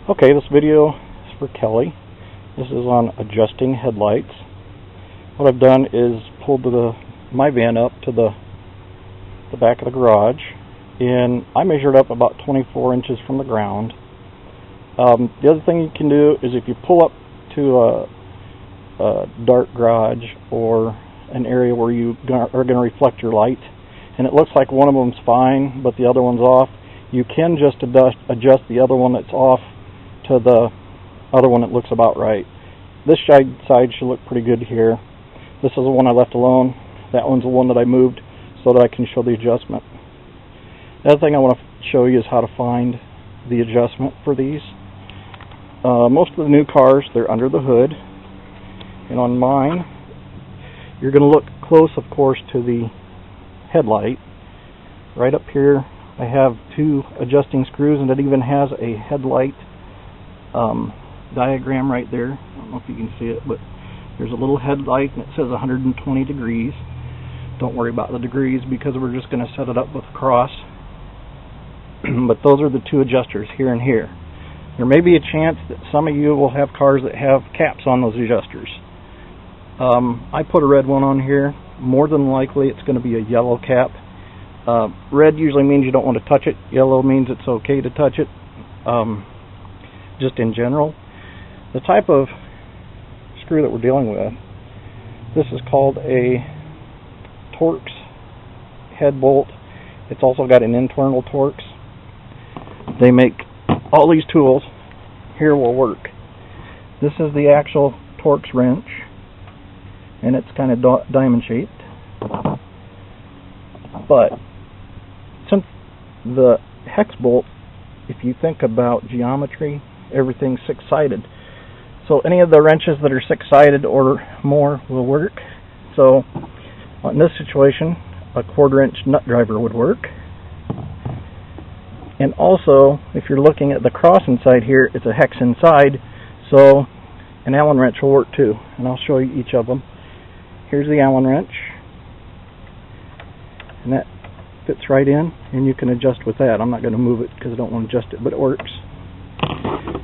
Okay, this video is for Kelly. This is on adjusting headlights. What I've done is pulled my van up to the back of the garage, and I measured up about 24 inches from the ground. The other thing you can do is if you pull up to a dark garage or an area where you are going to reflect your light, and it looks like one of them's fine but the other one's off, you can just adjust the other one that's off to the other one that looks about right. This side should look pretty good here. This is the one I left alone. That one's the one that I moved so that I can show the adjustment. The other thing I want to show you is how to find the adjustment for these. Most of the new cars, they're under the hood, and on mine you're going to look close, of course, to the headlight. Right up here I have two adjusting screws, and it even has a headlight diagram right there. I don't know if you can see it, but there's a little headlight and it says 120 degrees. Don't worry about the degrees because we're just going to set it up with a cross. But those are the two adjusters, here and here. There may be a chance that some of you will have cars that have caps on those adjusters. I put a red one on here. More than likely it's going to be a yellow cap. Red usually means you don't want to touch it. Yellow means it's okay to touch it. Just in general. The type of screw that we're dealing with, this is called a Torx head bolt. It's also got an internal Torx. They make all these tools. Here will work. This is the actual Torx wrench, and it's kind of diamond shaped. But since the hex bolt, if you think about geometry, everything's six-sided. So any of the wrenches that are six-sided or more will work. So in this situation, a 1/4-inch nut driver would work. And also, if you're looking at the cross inside here, it's a hex inside, so an Allen wrench will work too. And I'll show you each of them. Here's the Allen wrench, and that fits right in, and you can adjust with that. I'm not going to move it because I don't want to adjust it, but it works.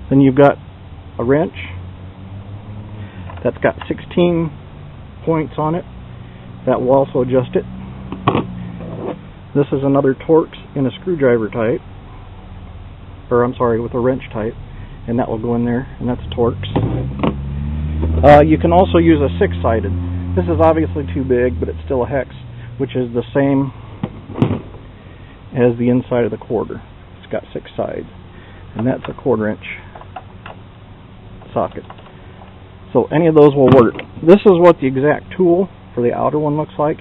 Then you've got a wrench that's got 16 points on it. That will also adjust it. This is another Torx in a screwdriver type, or I'm sorry, with a wrench type, and that will go in there, and that's Torx. You can also use a six-sided. This is obviously too big, but it's still a hex, which is the same as the inside of the quarter. It's got 6 sides, and that's a 1/4-inch socket. So any of those will work. This is what the exact tool for the outer one looks like.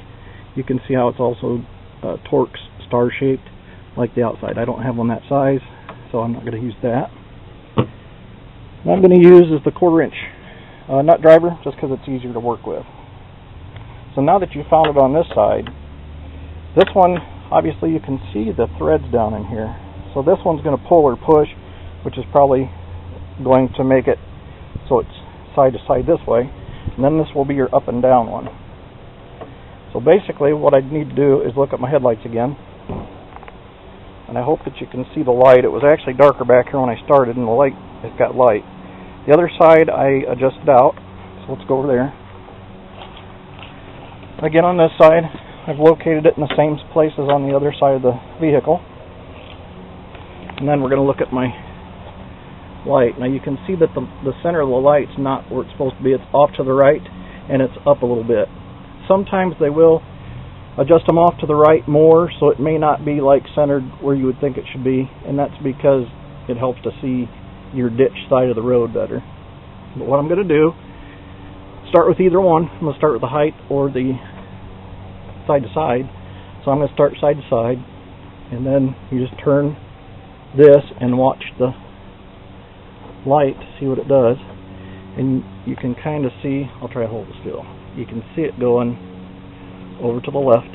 You can see how it's also Torx star-shaped like the outside. I don't have one that size, so I'm not going to use that. What I'm going to use is the 1/4-inch nut driver, just because it's easier to work with. So now that you found it on this side, this one, obviously you can see the threads down in here. So this one's going to pull or push, which is probably going to make it so it's side to side this way. And then this will be your up and down one. So basically what I need to do is look at my headlights again. And I hope that you can see the light. It was actually darker back here when I started, and the light has got light. The other side I adjusted out, so let's go over there. Again, on this side, I've located it in the same place as on the other side of the vehicle. And then we're going to look at my light. Now you can see that the center of the light's not where it's supposed to be. It's off to the right, and it's up a little bit. Sometimes they will adjust them off to the right more, so it may not be like centered where you would think it should be, and that's because it helps to see your ditch side of the road better. But what I'm going to do, start with either one. I'm going to start with the height or the side to side. So I'm going to start side to side, and then you just turn this and watch the light to see what it does. And you can kind of see, I'll try to hold it still. You can see it going over to the left.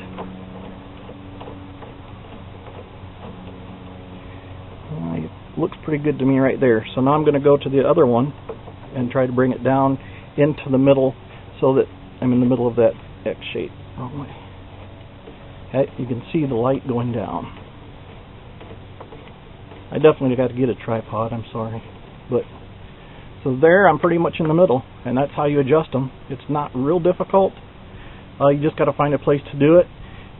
It looks pretty good to me right there. So now I'm going to go to the other one and try to bring it down into the middle so that I'm in the middle of that X shape. Wrong way. You can see the light going down. I definitely got to get a tripod, I'm sorry. But so there, I'm pretty much in the middle, and that's how you adjust them. It's not real difficult. You just got to find a place to do it.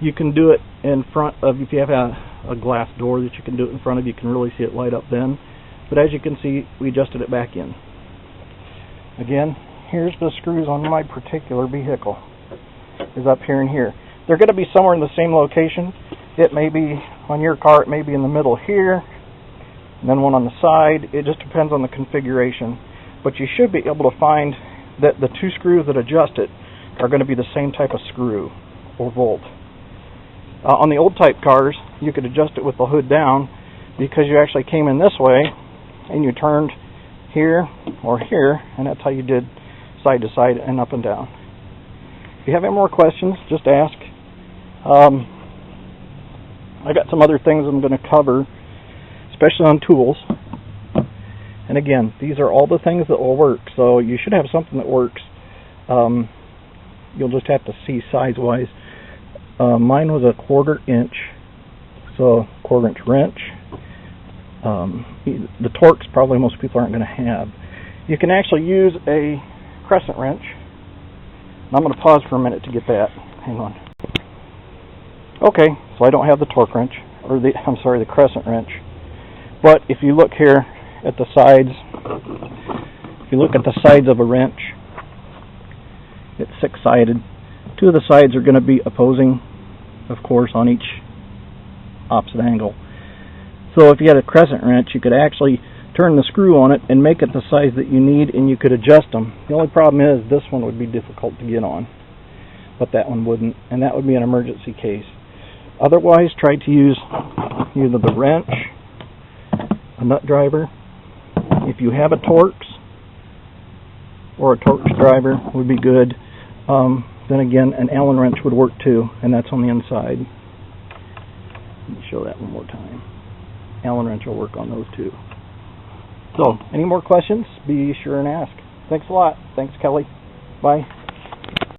You can do it in front of, if you have a glass door that you can do it in front of, you can really see it light up then. But as you can see, we adjusted it back in. Again, here's the screws on my particular vehicle. Is up here and here. They're going to be somewhere in the same location. It may be on your car, it may be in the middle here, and then one on the side. It just depends on the configuration. But you should be able to find that the two screws that adjust it are going to be the same type of screw or bolt. On the old type cars, you could adjust it with the hood down because you actually came in this way and you turned here or here, and that's how you did side to side and up and down. If you have any more questions, just ask. I got some other things I'm going to cover, especially on tools. And again, these are all the things that will work, so you should have something that works. You'll just have to see size-wise. Mine was a 1/4 inch, so 1/4 inch wrench. The torques probably most people aren't going to have. You can actually use a crescent wrench. I'm going to pause for a minute to get that. Hang on. Okay, so I don't have the torque wrench, or the crescent wrench. But if you look here at the sides, if you look at the sides of a wrench, it's 6-sided. 2 of the sides are going to be opposing, of course, on each opposite angle. So if you had a crescent wrench, you could actually turn the screw on it and make it the size that you need, and you could adjust them. The only problem is this one would be difficult to get on, but that one wouldn't, and that would be an emergency case. Otherwise, try to use either the wrench, a nut driver. If you have a Torx or a Torx driver, would be good. Then again, an Allen wrench would work too, and that's on the inside. Let me show that one more time. Allen wrench will work on those too. So, any more questions? Be sure and ask. Thanks a lot. Thanks, Kelly. Bye.